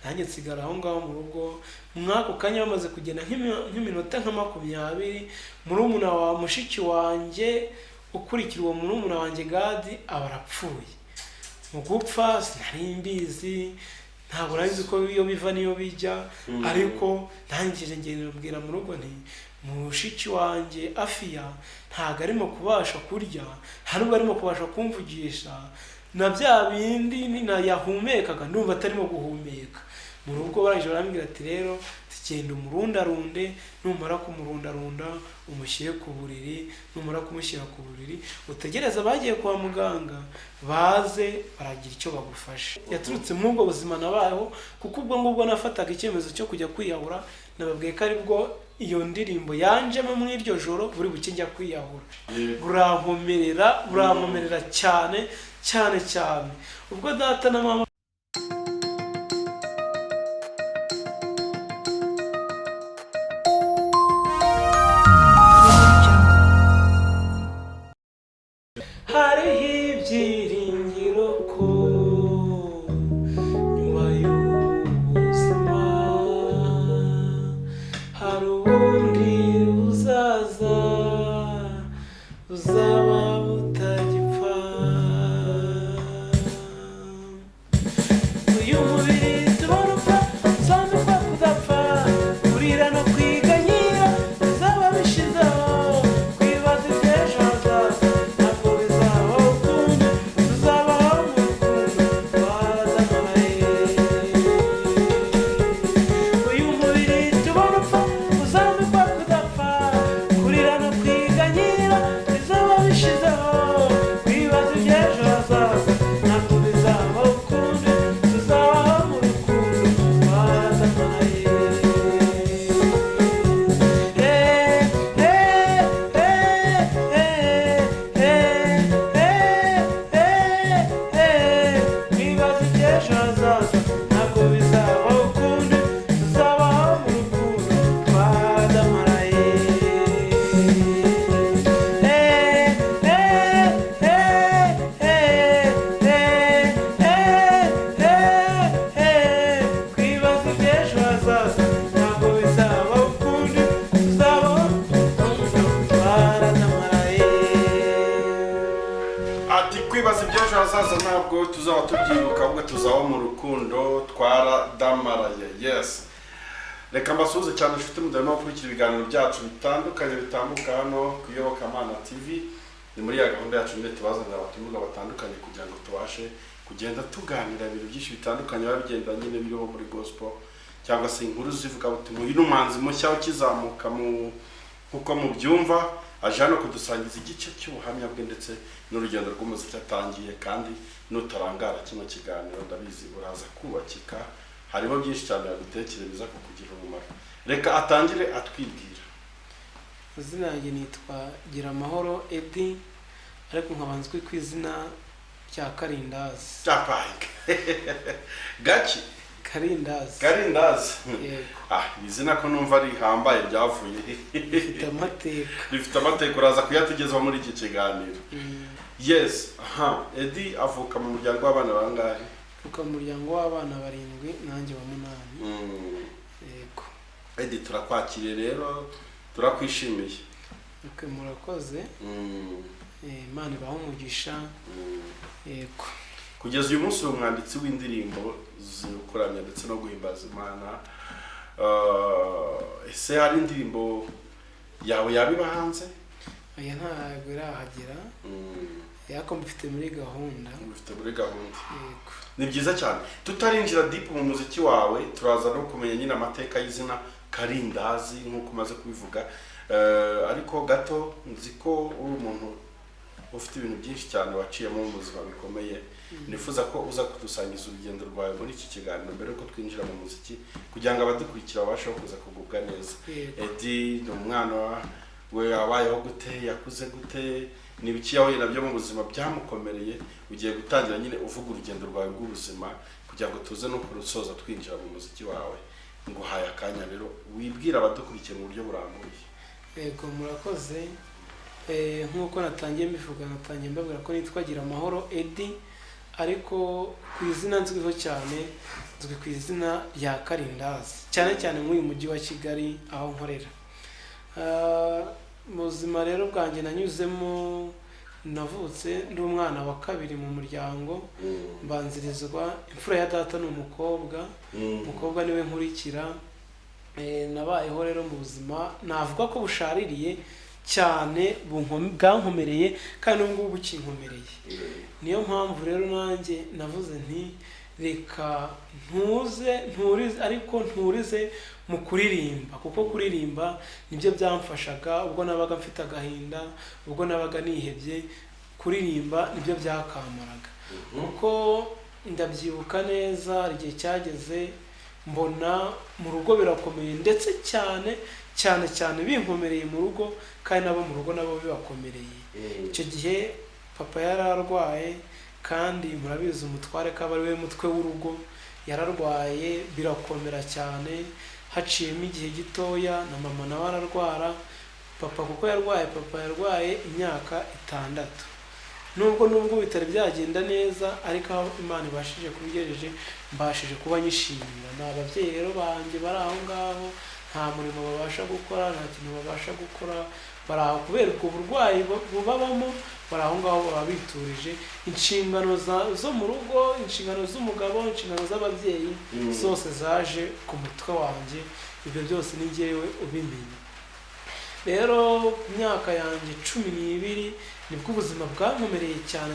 nanjye nsigara aho ngaho mu rugo. Mwako kanya bamaze kugenda nk'iminota nka 20, murumuna wa mushiki wanjye ukurikira uwo murumuna wanjye Gadi aba arapfuye. Mu gupfa sinari mbizi, ntabwo nari nzi ko iyo biva niyo bijya, ariko ntangije ngenda mbwira mu rugo nti mushiki wanjye Afiya ntabwo arimo kubasha kurya, ntabwo arimo kubasha kumvugisha, na bya bindi yahumekaga ndumva atarimo guhumeka. Mu rugo barangije barambwira ati rero genda umurundarunde, numara kumurundarunda umushyire ku buriri, numara kumushyira ku buriri utegereza bagiye kwa muganga baze baragira icyo bagufasha. Yaturutse mu bwo buzima nabayeho, kuko ubwo ngubwo nafataga icyemezo cyo kujya kwiyahura, nababwiye ko aribwo iyo ndirimbo yanjemo mu iryo joro buri buke njya kwiyahura. Burankomerera cyane cyane cyane. Ubwo data na mama hariho ibyiringiro ko nyuma y'ubuzima hari ubundi buzaza buzaba butagipfa. Uyu mubiri tubona upfa uzambikwa kudapfa, kurira no kwiganyira bizaba bishizeho, kwibaza iby'ejo hazaza ntabwo bizaba ukundi, tuzabaho mu rukundo twaradamaraye. Uyu mubiri tubona upfa uzambikwa kudapfa, kurira no kwiganyira bizaba bishizeho, kwibaza iby'ejo hazaza ntabwo bizaba ukundi, tuzabaho mu rukundo twaradamaraye. Kwibaza iby'ejo hazaza ntabwo bizaba ukundi, tuzabaho mu rukundo twaradamaraye. Kwibaza iby'ejo hazaza ntabwo bizaba ukundi, tuzabaho mu rukundo twaradamaraye. Ati kwibaza iby'ejo hazaza ntabwo tuzaba tubyibuka, ahubwo tuzaba mu rukundo twaradamaraye. Yes, reka mbasuhuze cyane inshuti mudahwema gukurikira ibiganiro byacu bitandukanye bitambuka hano ku Iyobokamana TV. Ni muri ya gahunda yacu nyine tubazanira abatumirwa batandukanye kugira ngo tubashe kugenda tuganira ibintu byinshi bitandukanye biba bigenda nyine biriho muri gospel, cyangwa se inkuru zivuga butumwa. Uyu ni umuhanzi mushya ukizamuka nkuko mubyumva, aje hano kudusangiza igice cy'ubuhamya bwe ndetse n'urugendo rw'umuziki atangiye, kandi nutarangara kino kiganiro ndabizi uraza kubakika, harimo byinshi cyane yagutekereza kukugira umumaro. Reka atangire atwibwira. Izina ryanjye nitwa Giramahoro Eddy, ariko nkabanzwe ku izina rya Karindazi. Cyapanga Gaki Karindazi. Karindazi. Yego. Izina ko numva ari hambaye byavuye. Rifite amateka. Rifite amateka, uraza kuyatugezaho muri iki kiganiro. Yes, Eddy avuka mu muryango w'abana bangahe? Avuka mu muryango w'abana 7 nanjye wa 8. Yego. Eddy turakwakiriye rero, turakwishimiye. Okay, murakoze. Imana ibahe umugisha. Yego. Kugeza uyu munsi umwanditsi w'indirimbo zikuramya ndetse no guhimbaza Imana. Ese hari indirimbo yawe yabiba hanze? Oya, ntabwo irahagera. Yako mbifite muri gahunda. Mbifite muri gahunda. Yego. Ni byiza cyane. Tutarinjira deep mu muziki wawe, turaza no kumenya nyine amateka y'izina Karindazi nk'uko umaze kubivuga. Ariko gato nzi ko uri umuntu ufite ibintu byinshi cyane waciyemo mu buzima bikomeye. Nifuza ko uza kudusangiza urugendo rwawe muri iki kiganiro mbere yuko twinjira mu muziki, kugira ngo abadukurikira babashe kuza kugubwa neza. Eddy ni umwana we yabayeho gute, yakuze gute, n'ibiki yahuye nabyo mu buzima byamukomereye, ugiye gutangira nyine uvuga urugendo rwawe rw'ubuzima kugira ngo tuze no kurusoza twinjira mu muziki wawe. Nguhaye akanya rero wibwira abadukurikiye mu buryo burambuye. Yego, murakoze. Nk'uko natangiye mbivuga, natangiye mbabwira ko nitwa Giramahoro Eddy, ariko ku izina nzwiho cyane nzwi ku izina rya Karindazi, cyane cyane muri uyu mujyi wa Kigali aho nkorera. Mu buzima rero bwanjye nanyuzemo, navutse ndi umwana wa kabiri mu muryango, mbanzirizwa imfura ya data ni umukobwa niwe nkurikira. Nabayeho rero mu buzima navuga ko bushaririye cyane, bwankomereye kandi n'ubu ngubu bukinkomereye. Niyo mpamvu rero nanjye navuze nti reka nturize mu kuririmba, kuko kuririmba nibyo byamfashaga ubwo nabaga mfite agahinda, ubwo nabaga nihebye. Kuririmba nibyo byakamaraga, kuko ndabyibuka neza igihe cyageze mbona mu rugo birakomeye, ndetse cyane binkomereye mu rugo, kandi nabo mu rugo nabo bibakomereye. Icyo gihe papa yari arwaye, kandi murabizi umutware ko aba ari we mutwe w'urugo, yararwaye birakomera cyane. Haciyemo igihe gitoya na mama nawe ararwara. Papa yarwaye imyaka 6. Nubwo bitari byagenda neza, ariko aho Imana ibashije kubigejeje mbashije kuba nyishimira. Ni ababyeyi rero banjye bari aho ngaho, nta murimo babasha gukora, nta kintu babasha gukora, bari aho kubera ubwo burwayi bubabamo, bari aho ngaho baba biturije. Inshingano zo mu rugo, inshingano z'umugabo, inshingano z'ababyeyi zose zaje ku mutwe wanjye. Ibyo byose ni njyewe ubimenya. Rero ku myaka yanjye 12 nibwo ubuzima bwankomereye cyane,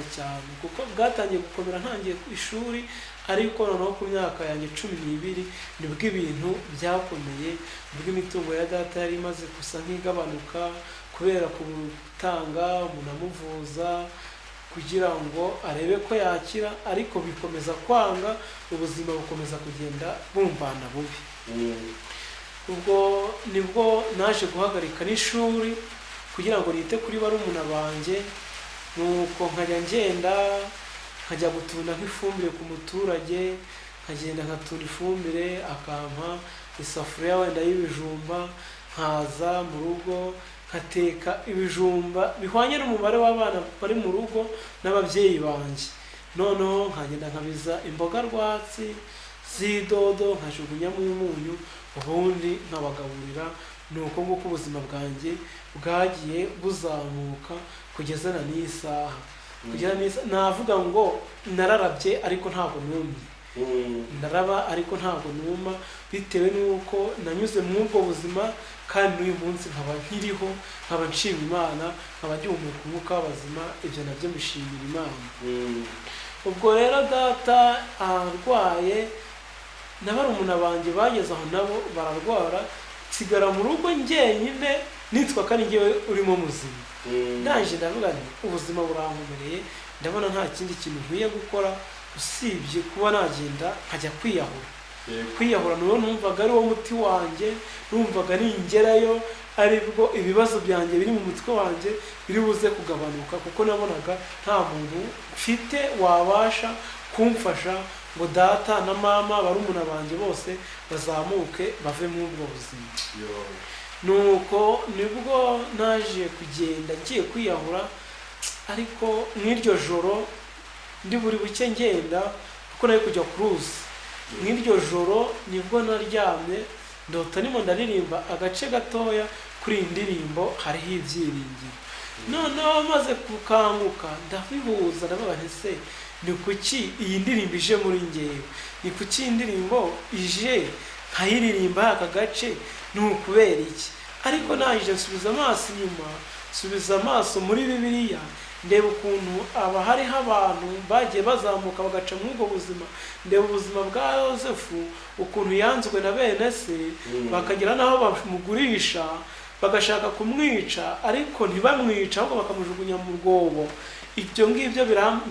kuko bwatangiye gukomera ntangiye ku ishuri, ariko noneho ku myaka yanjye 12 nibwo ibintu byakomeye, nibwo imitungo ya data yari imaze gusa nk'igabanuka kubera gutanga umuntu amuvuza kugira ngo arebe ko yakira, ariko bikomeza kwanga, ubuzima bukomeza kugenda bumbana bubi. Ubwo nibwo naje guhagarika n'ishuri kugira ngo nite kuri barumuna banjye, nuko nkajya ngenda nkajya gutunda nk'ifumbire ku muturage, nkagenda nkatunda ifumbire akampa isafuriya wenda y'ibijumba, nkaza mu rugo nkateka ibijumba bihwanye n'umubare w'abana bari mu rugo n'ababyeyi banjye. Noneho nkagenda nkabiza imboga rwatsi z'idodo, nkajugunyamo umunyu, ubundi nkabagaburira. Nuko nguko ubuzima bwanjye bwagiye buzamuka kugeza na n'isaha. Navuga ngo nararabye ariko ntabwo numye, ndaraba ariko ntabwo numa, bitewe n'uko nanyuze muri ubwo buzima, kandi n'uyu munsi nkaba nkiriho, nkaba nshima Imana, nkaba ngihumeka umwuka w'abazima. Ibyo nabyo mbishimira Imana. Ubwo rero data arwaye, na barumuna banjye bageze aho nabo bararwara, nsigara mu rugo njyenyine, nitwa ko ari njyewe urimo muzima. Ndaje ndavuga nti ubuzima burankomereye, ndabona nta kindi kintu nkwiye gukora usibye kuba nagenda nkajya kwiyahura. Niwo numvaga ari wo muti wanjye, numvaga ningerayo aribwo ibibazo byanjye biri mu mutwe wanjye biri buze kugabanuka, kuko nabonaga nta muntu mfite wabasha kumfasha ngo data na mama barumuna banjye bose bazamuke bave muri ubwo buzima. Nuko nibwo naje kugenda ngiye kwiyahura, ariko mw'iryo joro ndi buri buke ngenda, kuko nari kujya ku ruzi. Mw'iryo joro nibwo naryamye ndota nimo ndaririmba agace gatoya kuri iyi ndirimbo hariho ibyiringiro. Noneho maze gukanguka ndabihuza, ndavuga nti se ni kuki iyi ndirimbo ije muri njyewe, ni kuki iyi ndirimbo ije nkayiririmba aka gace, ni ukubera iki? Ariko naje nsubiza amaso inyuma, nsubiza amaso muri Bibiliya, ndeba ukuntu hariho abantu bagiye bazamuka bagaca muri ubwo buzima. Ndeba ubuzima bwa Yosefu ukuntu yanzwe na bene se, bakagira n'aho bamugurisha bagashaka kumwica, ariko ntibamwica, ahubwo bakamujugunya mu rwobo. Ibyo ngibyo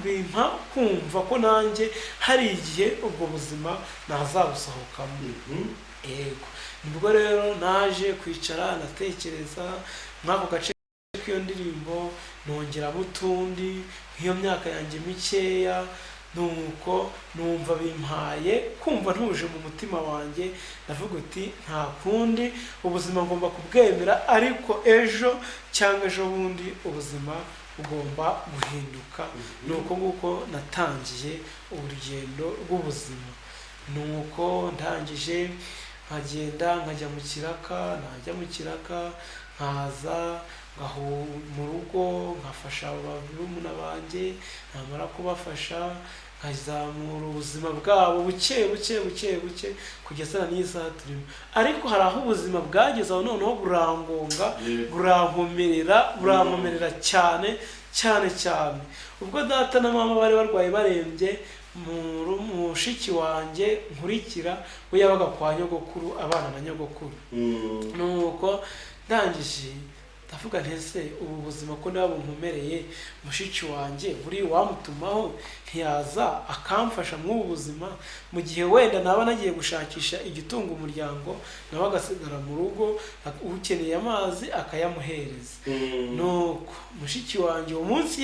bimpa kumva ko nanjye hari igihe ubwo buzima nazabusohokamo. Yego, nibwo rero naje kwicara natekereza mw'ako gace k'iyo ndirimbo, nongeramo utundi nk'iyo myaka yanjye mikeya, nuko numva bimpaye kumva ntuje mu mutima wanjye. Ndavuga uti nta kundi, ubuzima ngomba kubwemera, ariko ejo cyangwa ejo bundi ubuzima ugomba guhinduka. ni uko nguko natangiye urugendo rw'ubuzima. ni uko ndangije nkagenda nkajya mu kiraka, najya mu kiraka nkaza mu rugo nkafasha barumuna banjye, namara kubafasha nkazamura ubuzima bwabo buke kugeza n'iyi saha turimo. ariko hari aho ubuzima bwageze aho noneho burangonga, burankomerera cyane. ubwo data na mama bari barwaye barembye, mushiki wanjye nkurikira we yabaga kwa nyogokuru abana na nyogokuru. nuko ndangije ndavuga ntese ubu buzima ko nabo bunkomereye, mushiki wanjye buri wamutumaho ntiyaza akamfasha mw'ubu buzima, mu gihe wenda naba nagiye gushakisha igitunga umuryango nawe agasigara mu rugo, ukeneye amazi akayamuhereza. nuko mushiki wanjye uwo munsi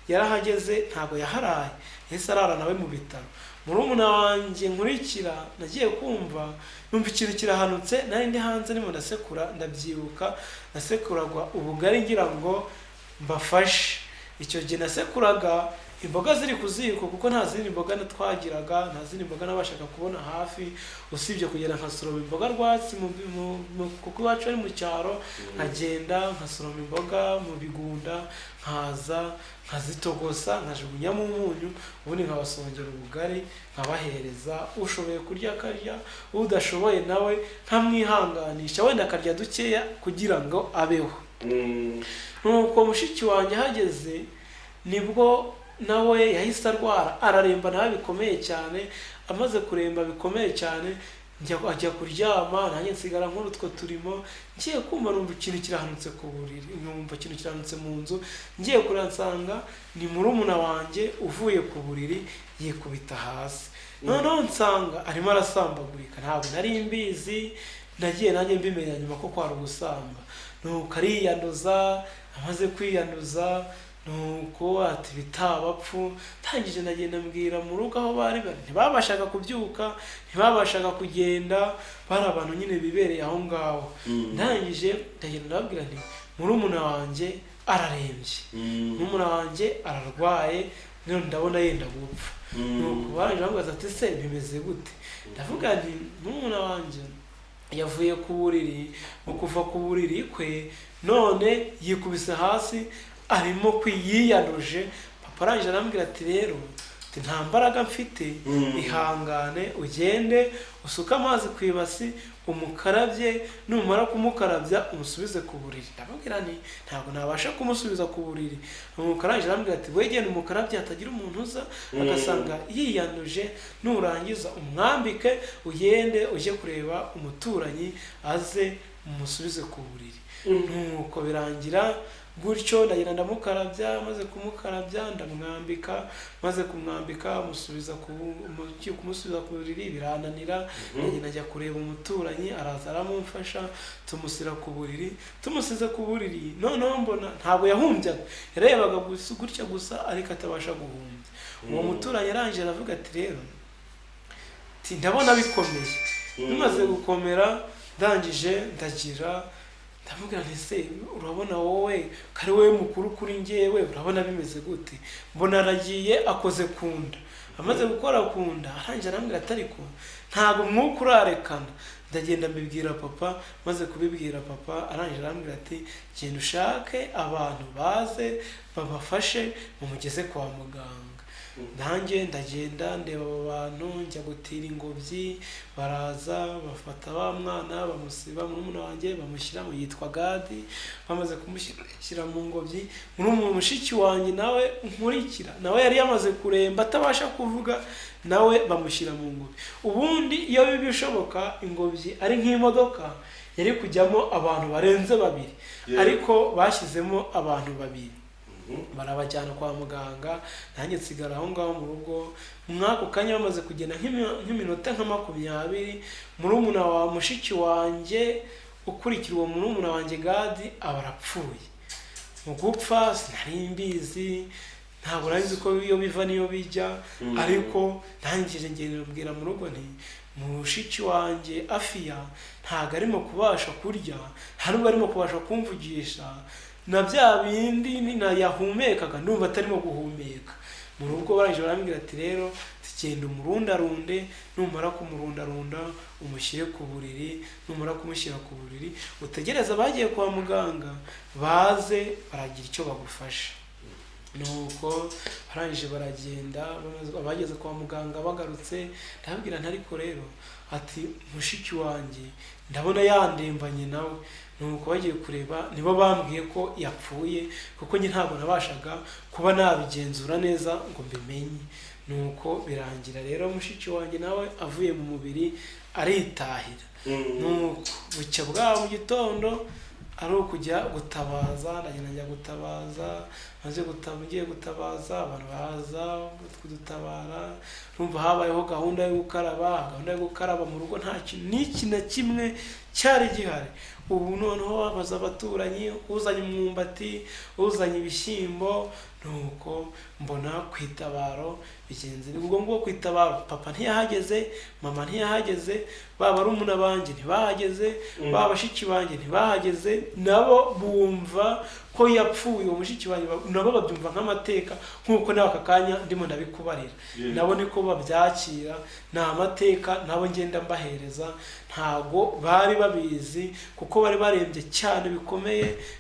yarahageze ntabwo yaharaye, yahise arara nawe mu bitaro. murumuna wanjye nkurikira nagiye kumva numva ikintu kirahanutse, nari ndi hanze ndimo ndasekura, ndabyibuka nasekuragwa ubugari ngira ngo mbafashe. icyo gihe nasekuraga imboga ziri ku ziko kuko nta zindi mboga twagiraga, nta zindi mboga nabashaga kubona hafi usibye kugenda nkasoroma imboga rwatsi kuko iwacu ari mu cyaro, nkagenda nkasoroma imboga mu bigunda, nkaza nkazitogosa nkajugunyamo umunyu, ubundi nkabasongera ubugari nkabahereza. ushoboye kurya akarya, udashoboye nawe nkamwihanganisha wenda akarya dukeya kugira ngo abeho. nuko mushiki wanjye hageze nibwo nawe yahise arwara, araremba nawe bikomeye cyane. amaze kuremba bikomeye cyane ajya kuryama, nanjye nsigara nkora utwo turimo. ngiye kumva numva ikintu kirahanutse ku buriri, numva ikintu kirahanutse mu nzu. ngiye kuransanga ni murumuna wanjye uvuye ku buriri yikubita hasi. noneho nsanga arimo arasambagurika, ntabwo nari mbizi, nagiye nanjye mbimenya nyuma ko kwari ugusamba. nuko ariyanduza, amaze kwiyanduza nuko ati bitabapfu. tangije nagenda mbwira mu rugo aho bari ntibabashaga kubyuka, ntibabashaga kugenda, bari abantu nyine bibereye aho ngaho. ndangije ndagenda ndababwira nti murumuna wanjye ararembye, murumuna wanjye ararwaye, none ndabona yenda gupfa. nuko barangije bamubaza ati se bimeze gute? ndavuga nti murumuna wanjye yavuye ku buriri, mu kuva ku buriri kwe none yikubise hasi arimo kwiyiyanduje. papa arangije arambwira ati rero nta mbaraga mfite, ihangane ugende usuke amazi ku ibasi umukarabye, numara kumukarabya umusubize ku buriri. ndamubwira nti ntabwo nabasha kumusubiza ku buriri. nuko arangije arambwira ati wegende umukarabye hatagira umuntu uza agasanga yiyanduje, nurangiza umwambike ugende ujye kureba umuturanyi aze umusubize ku buriri. nuko birangira gutyo ndagenda ndamukarabya, maze kumukarabya ndamwambika, maze kumwambika kumusubiza ku buriri birananira. ndagenda njya kureba umuturanyi, araza aramumfasha, tumusira ku buriri. tumusize ku buriri noneho mbona ntabwo yahumbyaga, yarebaga gutya gusa ariko atabasha guhumbya. uwo muturanyi arangije aravuga ati rero ndabona bikomeye. bimaze gukomera ndangije ndamubwira nti se urabona wowe kari wowe mukuru kuri njyewe, urabona bimeze gute? mbona aragiye akoze ku nda. amaze gukora ku nda arangije arambwira ati ariko ntabwo umwuka urarekana. ndagenda mbibwira papa, maze kubibwira papa arangije arambwira ati genda ushake abantu baze babafashe mumugeze kwa muganga. nanjye ndagenda ndeba abo bantu, njya gutira ingobyi, baraza bafata wa mwana bamusiba, murumuna wanjye bamushyiramo, yitwa Gadi. bamaze kumushyira mu ngobyi, mushiki wanjye nawe nkurikira nawe yari yamaze kuremba atabasha kuvuga, nawe bamushyira mu ngobyi. ubundi iyo bishoboka ingobyi ari nk'imodoka yari kujyamo abantu barenze 2, ariko bashyizemo abantu 2. barabajyana kwa muganga, nanjye nsigara aho ngaho mu rugo. mwako kanya bamaze kugenda nk'iminota nka 20, murumuna wa mushiki wanjye ukurikira uwo murumuna wanjye Gadi aba arapfuye. mu gupfa sinari mbizi, ntabwo nari ko iyo biva niyo bijya, ariko ntangije ngenda mbwira mu rugo nti mushiki wanjye Afiya ntabwo arimo kubasha kurya, ntabwo arimo kubasha kumvugisha, na bya bindi yahumekaga ndumva atarimo guhumeka. Mu rugo barangije barambwira ati rero genda umurundarunde, numara kumurundarunda umushyire ku buriri, numara kumushyira ku buriri utegereze abagiye kwa muganga baze baragira icyo bagufasha. Nuko barangije baragenda, abageze kwa muganga bagarutse ndababwira nti ariko rero ati mushiki wanjye ndabona yandembanye nawe. Nuko bagiye kureba nibo bambwiye ko yapfuye, kuko njye ntabwo nabashaga kuba nabigenzura neza ngo mbimenye. Nuko birangira rero mushiki wanjye nawe avuye mu mubiri aritahira. Nuko bucya bwaho mu gitondo ari ukujya gutabaza, ndagenda njya gutabaza, maze ngiye gutabaza abantu baza kudutabara. Urumva habayeho gahunda yo gukaraba mu rugo, nta kintu n'iki na kimwe cyari gihari. Ubu noneho babaza abaturanyi, uzanye umwumbati, uzanye ibishyimbo. Nuko mbona kwitabaro bigenze ubwo ngo kwitabaro, papa ntiyahageze, mama ntiyahageze, baba ari umuna banjye ntibahageze, baba bashiki banjye ntibahageze. Nabo bumva ko yapfuye uwo mushiki wanjye, nabo babyumva nk'amateka nk'uko nawe aka kanya ndimo ndabikubarira. Nabo niko babyakira, ni amateka nabo ngenda mbahereza. Ntago bari babizi kuko bari barembye cyane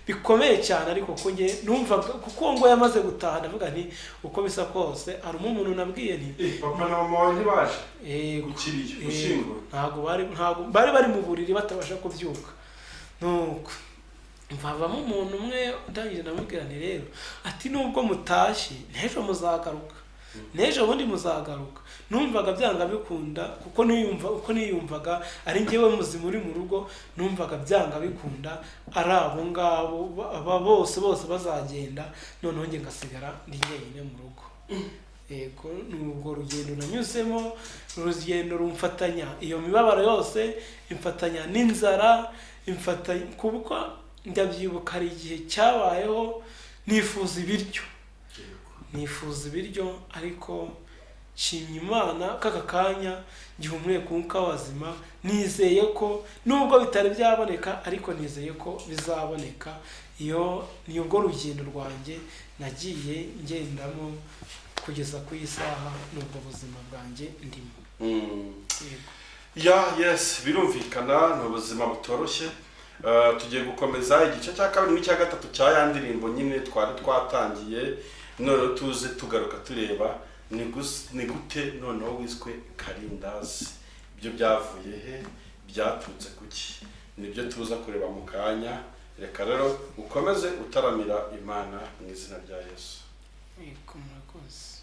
bikomeye cyane, ariko ko nge numvaga kuko ngo yamaze gutaha ndavuga nti uko bisa kose hari umuntu nabwiye nti papa na mama ntibaje gushyingura, ntago bari mu buriri batabasha kubyuka. Nuko mvavamo umuntu umwe ndangije ndamubwira nti rero ati nubwo mutashye n'ejo muzagaruka, n'ejo bundi muzagaruka. Numvaga byanga bikunda kuko niyumvaga ari njyewe muzima uri mu rugo, numvaga byanga bikunda ari abo ngabo bose bazagenda, noneho njye ngasigara ndi njyenyine mu rugo. Yego, nubwo rugendo nanyuzemo, urugendo rumfatanya iyo mibabaro yose, imfatanya n'inzara, imfatanya kuko ndabyibuka hari igihe cyabayeho nifuza ibiryo, ariko nshimye Imana k'aka kanya gihumwe kunka wazima, nizeye ko nubwo bitari byaboneka ariko nizeye ko bizaboneka. Iyo ni ubwo rugendo rwanjye nagiye ngendamo kugeza ku isaha n'ubwo buzima bwanjye ndimo. Yes, birumvikana ni ubuzima butoroshye. Tugiye gukomeza igice cya kabiri n'icya gatatu cya ya ndirimbo nyine twari twatangiye, noneho tuze tugaruka tureba ni gute noneho wiswe Karindazi. Ibyo byavuye he, byaturutse kuki, nibyo tuza kureba mu kanya. Reka rero ukomeze utaramira Imana mu izina rya Yesu. Murakoze.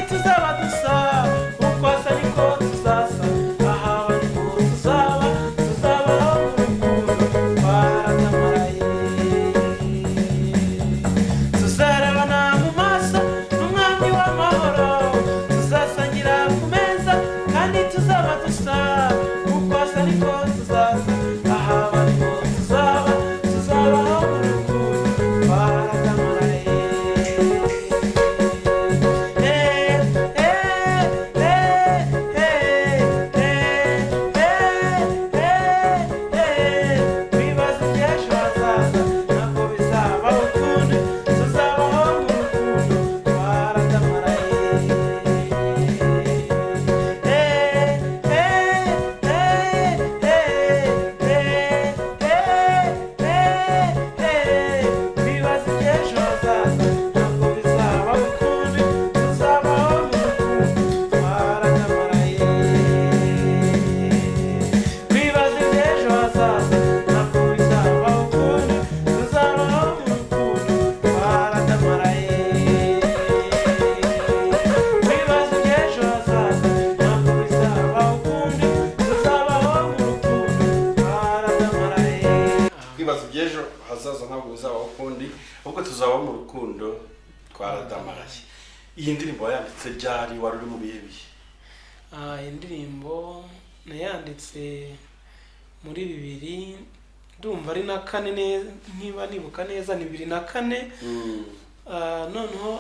tuzaba dusa ntabwo bizabaho ukundi ahubwo tuzabaho mu rukundo twaradamaraye. Iyi ndirimbo yanditse ryari, wari uri mu bihe bihe? Iyi ndirimbo nayanditse muri 2000, ndumva ari na 4 niba nibuka neza, ni 2004. Noneho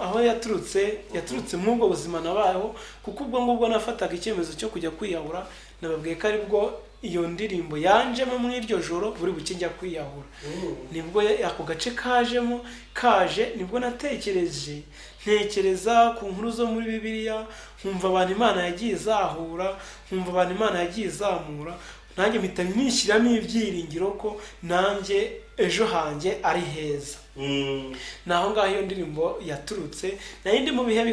aho yaturutse mw'ubwo buzima nabayeho, kuko ubwo ngubwo nafataga icyemezo cyo kujya kwiyahura. Nababwiye ko aribwo iyo ndirimbo yanjemo muri iryo joro buri buke njya kwiyahura. Nibwo ako gace kaje nibwo ntekereza ku nkuru zo muri Bibiliya, nkumva abantu Imana yagiye izahura, nkumva abantu Imana yagiye izamura, nanjye mpita nishyiramo ibyiringiro ko nanjye ejo hanjye ari heza. Naho ngaho iyo ndirimbo yaturutse, nari ndi mu bihe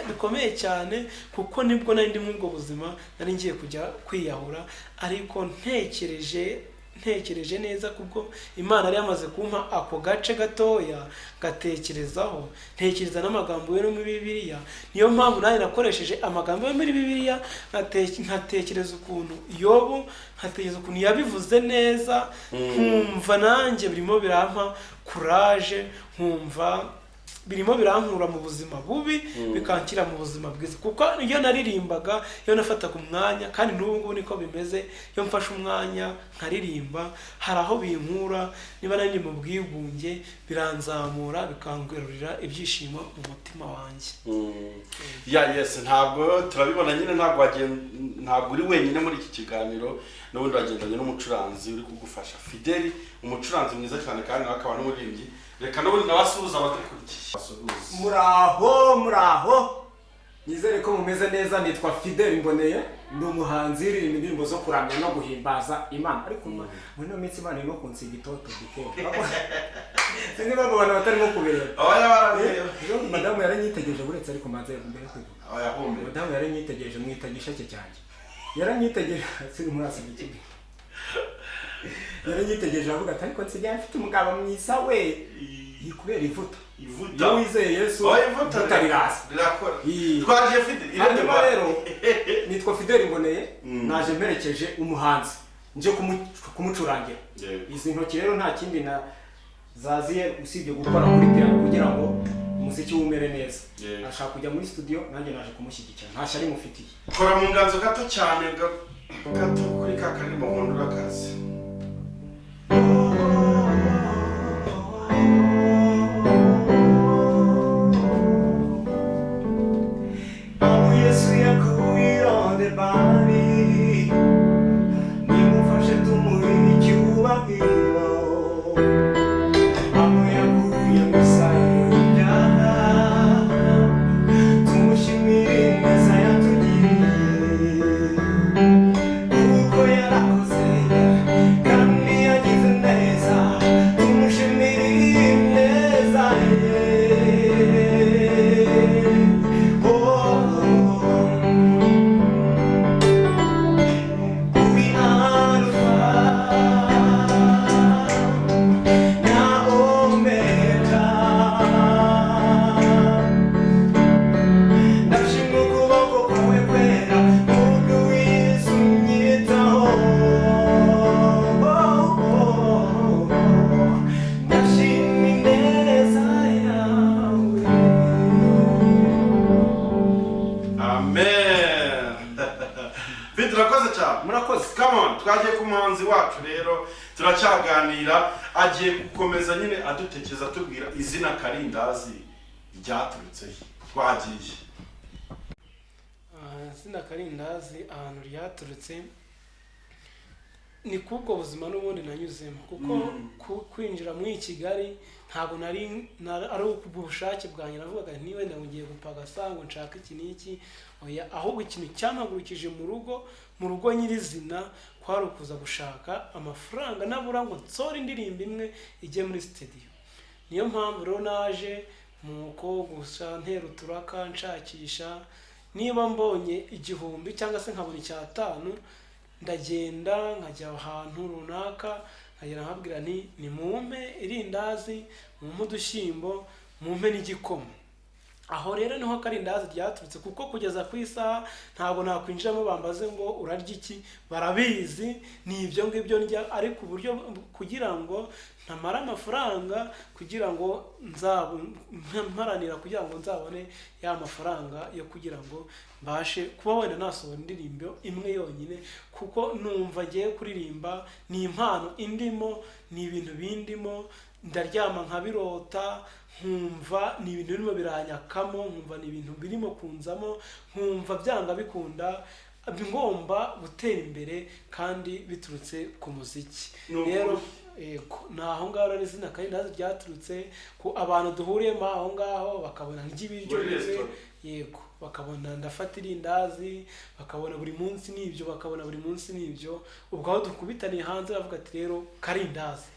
bikomeye cyane, kuko nibwo nari ndi muri ubwo buzima, nari ngiye kujya kwiyahura, ariko ntekereje neza kubwo Imana yari yamaze kumpa ako gace gatoya gatekerezaho, ntekereza n'amagambo yo muri Bibiliya. Niyo mpamvu nanjye nakoresheje amagambo yo muri Bibiliya, nkatekereza ukuntu Yobu, nkatekereza ukuntu yabivuze neza, nkumva nanjye birimo birampa courage, nkumva birimo birankura mu buzima bubi bikankira mu buzima bwiza. Kuko iyo naririmbaga, iyo nafataga umwanya, kandi n'ubu ngubu niko bimeze, iyo mfashe umwanya nkaririmba, hari aho binkura. Niba nari mu bwigunge, biranzamura, bikangurira ibyishimo mu mutima wanjye. Yes, ntabwo turabibona nyine, ntabwo uri wenyine muri iki kiganiro, n'ubundi wagendanye n'umucuranzi uri kugufasha, Fideli, umucuranzi mwiza cyane kandi nawe akaba n'umuririmbyi. Reka n'ubundi nabasuhuza abadukurikiye. Muraho, nizere ko mumeze neza. Nitwa Fideli Mboneye, ndi umuhanzi uririmba indirimbo zo kuramya no guhimbaza Imana. Ariko muri no minsi Imana irimo kunsiga itoto dikeye. Sinzi baba abantu batarimo kubireba. Madamu yaranyitegereje buretse, ariko maze mbere kwivuga. Madamu yaranyitegereje mwitagisha cye cyanjye. Yaranyitegereje siri murasa n'ikindi. Yaranyitegereje avuga ati ariko nsigaye mfite umugabo mwiza we, yikubera ivuta. Iyo wizeye Yesu ivuta rirakora. Twaje Fideli. Hanyuma rero nitwa Fideli Mboneye, naje mperekeje umuhanzi nje kumucurangira. Izi ntoki rero nta kindi zaziye usibye gukora kuri piano kugira ngo umuziki wumere neza. Ashaka kujya muri studio, nanjye naje kumushyigikira, nta shari mufitiye. Kora mu nganzo gato cyane, gato kuri ka karimo nkundura kazi. Yesu yakuye on bari, nimufashe tumuhe icyubahiro. Abo yakuye Misaya y'ibyaha, tumushimire neza yatugiriye, kuko yarakoze kandi yagize neza, tumushimire neza ye. Twagiye ku muhanzi wacu rero, turacyaganira, agiye gukomeza nyine adutekereza tubwira izina Karindazi ryaturutse he. Twagiye izina Karindazi ahantu ryaturutse ni kubwo buzima n'ubundi nanyuzemo, kuko kwinjira muri Kigali ntabwo nari ari ubushake bwanjye. Navugaga nti wenda ngiye gupagasa ngo nshaka iki n'iki, oya, ahubwo ikintu cyampagurukije mu rugo nyirizina kwari ukuza gushaka amafaranga nabura ngo nsore indirimbo imwe ijye muri studio. Niyo mpamvu rero naje muko gusa ntera uturaka nshakisha, niba mbonye 1000 cyangwa se nkabona 500, ndagenda nkajya ahantu runaka, nkagera nkabwira ni mumpe irindazi, mumpe udushyimbo, mumpe n'igikoma. aho rero niho akarindazi ryaturutse, kuko kugeza ku isaha ntabwo nakwinjiramo bambaze ngo urarya iki, barabizi ni ibyo ngibyo ndya, ariko uburyo kugira ngo ntamara amafaranga, kugira ngo mparanira kugira ngo nzabone ya mafaranga yo kugira ngo mbashe kuba wenda nasohora indirimbo imwe yonyine, kuko numva ngiye kuririmba ni impano indimo, ni ibintu bindimo, ndaryama nkabirota, nkumva ni ibintu birimo biranyakamo, nkumva ni ibintu birimo kunzamo, nkumva byanga bikunda ngomba gutera imbere kandi biturutse ku muziki. Rero naho ngaho rero izina Karindazi ryaturutse ku abantu duhuriyemo aho ngaho, bakabona nk'ibiryo yego, bakabona ndafata irindazi, bakabona buri munsi n'ibyo, bakabona buri munsi n'ibyo, ubwo aho dukubitaniye hanze bavuga ati rero Karindazi,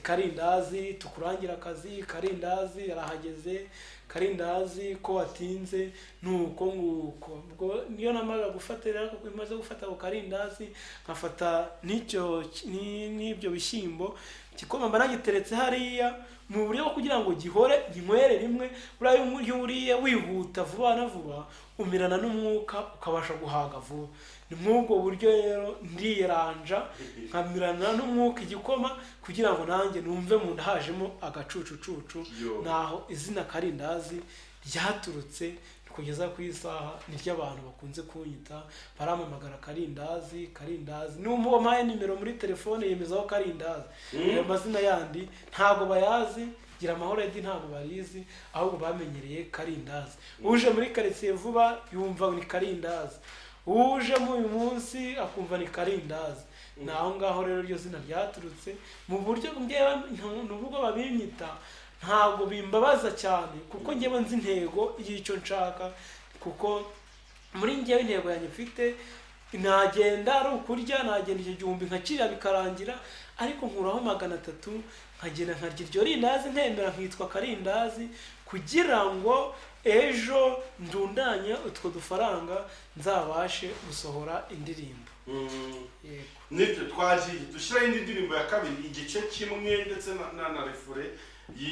Karindazi tukurangira akazi, Karindazi yarahageze, Karindazi ko watinze, nuko nguko. Ubwo niyo namaga gufatira, kuko imaze gufata ku Karindazi, nkafata n'ibyo bishyimbo, igikoma mba nagiteretse hariya mu buryo bwo kugira ngo gihore ginywere rimwe. Buriya iyo uriye wihuta vuba na vuba umirana n'umwuka ukabasha guhaga vuba. Ni mw'ubwo buryo rero ndiyeranja nkamirana n'umwuka igikoma kugira ngo nanjye numve mu nda hajemo agacucucucu. Naho izina Karindazi ryaturutse kugeza ku isaha niryo abantu bakunze kunyita, baramamagara Karindazi, Karindazi. N'uwo mpaye nimero muri telefone yemezaho Karindazi. Ayo mazina yandi ntabwo bayazi, gira amahoro Edi ntabwo barizi, ahubwo bamenyereye Karindazi. Uje muri quartier vuba yumva ni Karindazi, uje mu uyu munsi akumva ni Karindazi. Naho ngaho rero iryo zina ryaturutse mu buryo ngewe n'ubwo babinyita ntabwo bimbabaza cyane, kuko ngewe nzi intego y'icyo nshaka, kuko muri ngewe intego yanjye mfite nagenda ari ukurya, nagenda icyo gihumbi nkakira bikarangira, ariko nkuraho 300 nkagenda nkarya iryo rindazi nkemera nkitwa Karindazi, kugira ngo ejo ndundanye utwo dufaranga nzabashe gusohora indirimbo. Nibyo twagiye dushyiraho indi ndirimbo ya kabiri, igice kimwe ndetse na refure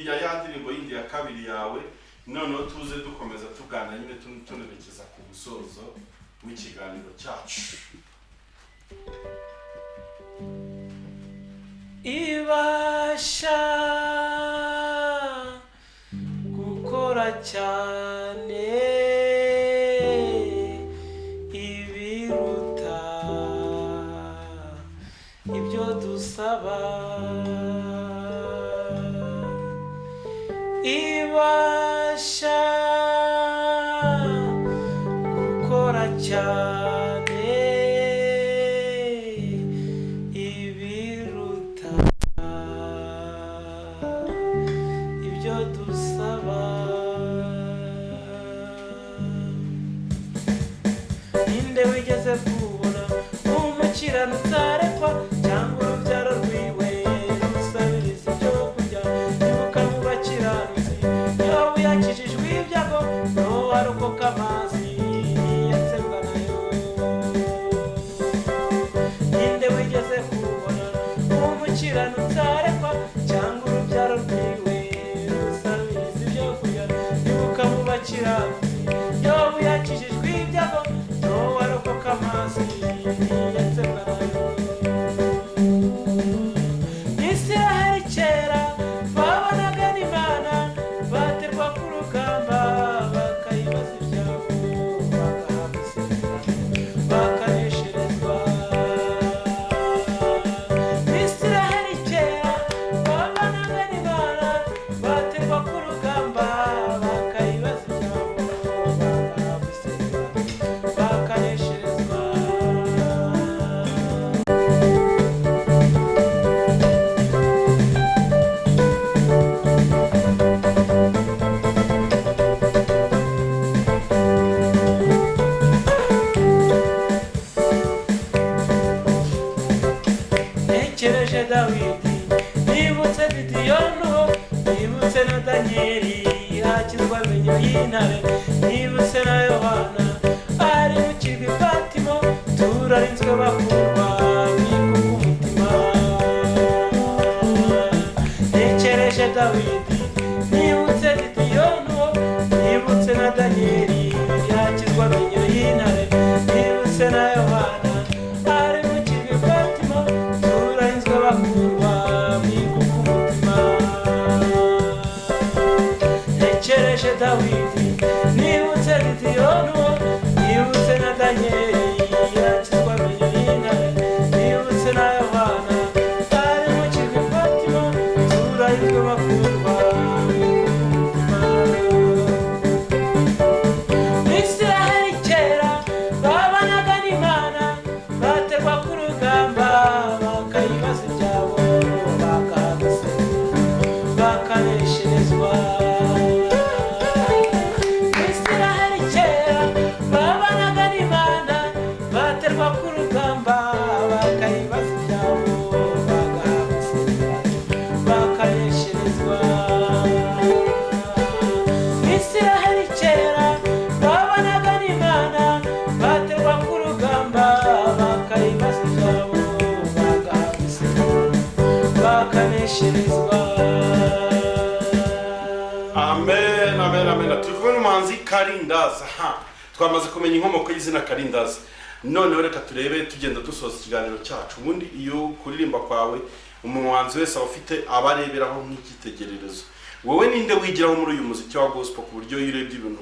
ya ndirimbo yindi ya kabiri yawe, noneho tuze dukomeza tugana nyine tunerekeza ku musozo w'ikiganiro cyacu. Ibasha gukora cyane ibiruta ibyo dusaba, ibasha gukora cyane ibiruta ibyo dusaba. Ninde wigeze kubona umukiranutsi arekwa, cyangwa urubyaro rwiwe rusabiriza ibyo kurya? Ibuka mu bakiranutsi Yobu yakijijwe ibyago, Nowa arokoka amazi yatsembwa nayo. Ninde wigeze kubona umukiranutsi arekwa, cyangwa urubyaro rwiwe rusabiriza ibyo kurya? na Danieli yakizwa amenyo y'intare, nibutse na Yohana ari mu kirwa Fatima, turahinzwe bakurwa mwikuka umutima. Ntekereje Dawidi nibutse Gideyoni, nibutse na Danieli yakizwa amenyo y'intare, nibutse na Yohana ari mu kirwa Fatima, turahinzwe bakurwa mwikuka umutima. Israheli kera babanaga n'Imana, bategwa ku rugamba bakayibaza ibyabo, bakanesherezwa. Israheli kera babanaga n'Imana, bategwa ku rugamba bakayibaza ibyabo, bakanesherezwa. Israheli kera babanaga n'Imana, bategwa ku rugamba bakayibaza ibyabo, bakanesherezwa. amen amen amen. turi kumwe n'umuhanzi Karindazi. Twamaze kumenya inkomoko y'izina Karindazi, noneho reka turebe tugenda dusoza ikiganiro cyacu. Ubundi iyo kuririmba kwawe umuhanzi wese aba afite abareberaho nk'icyitegererezo. Wowe ninde wigiraho muri uyu muziki wa gospel ku buryo iyo urebye ibintu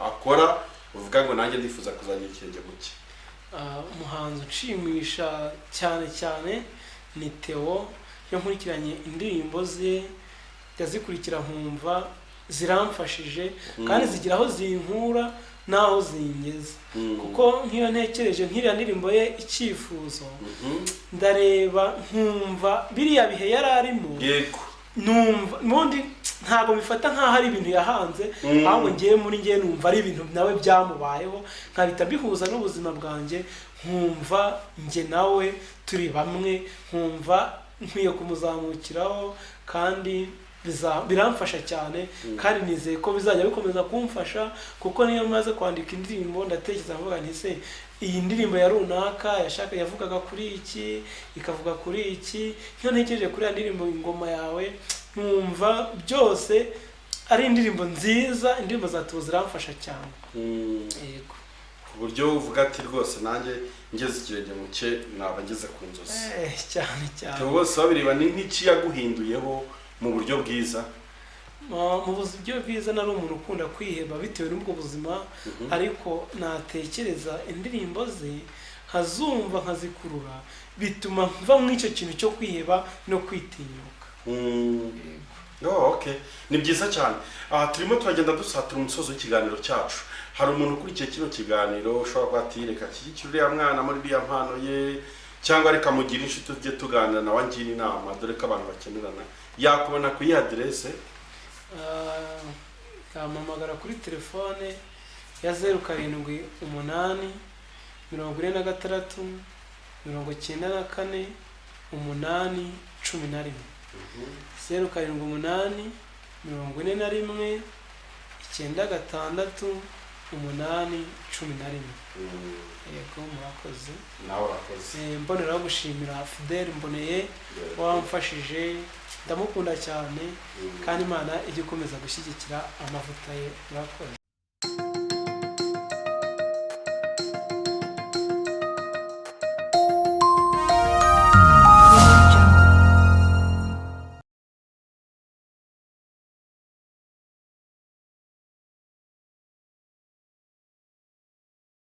akora uvuga ngo nanjye ndifuza kuzagira ikirenge muke? Umuhanzi unshimisha cyane cyane ni Theo. Iyo nkurikiranye indirimbo ze ndazikurikira nkumva ziramfashije kandi zigira aho zinkura naho zingeze. Kuko nk'iyo ntekereje nk'iriya ndirimbo ye Icyifuzo, ndareba nkumva biriya bihe yari arimo, yego numva ubundi ntabwo bifata nk'aho ari ibintu yahanze, ahubwo ngewe muri ngewe numva ari ibintu nawe byamubayeho, nkabita bihuza n'ubuzima bwanjye, nkumva nge nawe turi bamwe, nkumva nkwiye kumuzamukiraho kandi biramfasha cyane. Kandi nizeye ko bizajya bikomeza kumfasha, kuko niyo maze kwandika indirimbo ndatekereza mvuga nti se iyi ndirimbo ya runaka yavugaga kuri iki, ikavuga kuri iki. Nk'iyo ntekereje kuri ya ndirimbo Ingoma Yawe, nkumva byose ari indirimbo nziza, indirimbo za Theo ziramfasha cyane. Yego, ku buryo uvuga ati rwose nanjye ngeze ikirenge muke naba ngeze ku nzozi. cyane cyane. Theo bose babireba ni nk'iki yaguhinduyeho mu buryo bwiza? Mu buryo bwiza nari umuntu ukunda kwiheba bitewe n'ubwo buzima, ariko natekereza indirimbo ze nkazumva nkazikurura, bituma mva mu icyo kintu cyo kwiheba no kwitinyuka. Okay, ni byiza cyane. Turimo turagenda dusatura umusozo w'ikiganiro cyacu. Hari umuntu ukurikiye kino kiganiro ushobora kuba ati reka kigikire uriya mwana muri iriya mpano ye, cyangwa reka mugire inshuti tujye tuganira nawe ngira inama, dore ko abantu bakenerana. Yakubona ku iyi aderese? Yampamagara kuri telefone ya 07 8 46 94 8 11. 07 8 41 96 8 11. Yego, murakoze. Nawe urakoze. Mboneraho gushimira Fidel Mboneye wamfashije, ndamukunda cyane kandi Imana ijye ikomeza gushyigikira amavuta ye. Murakoze.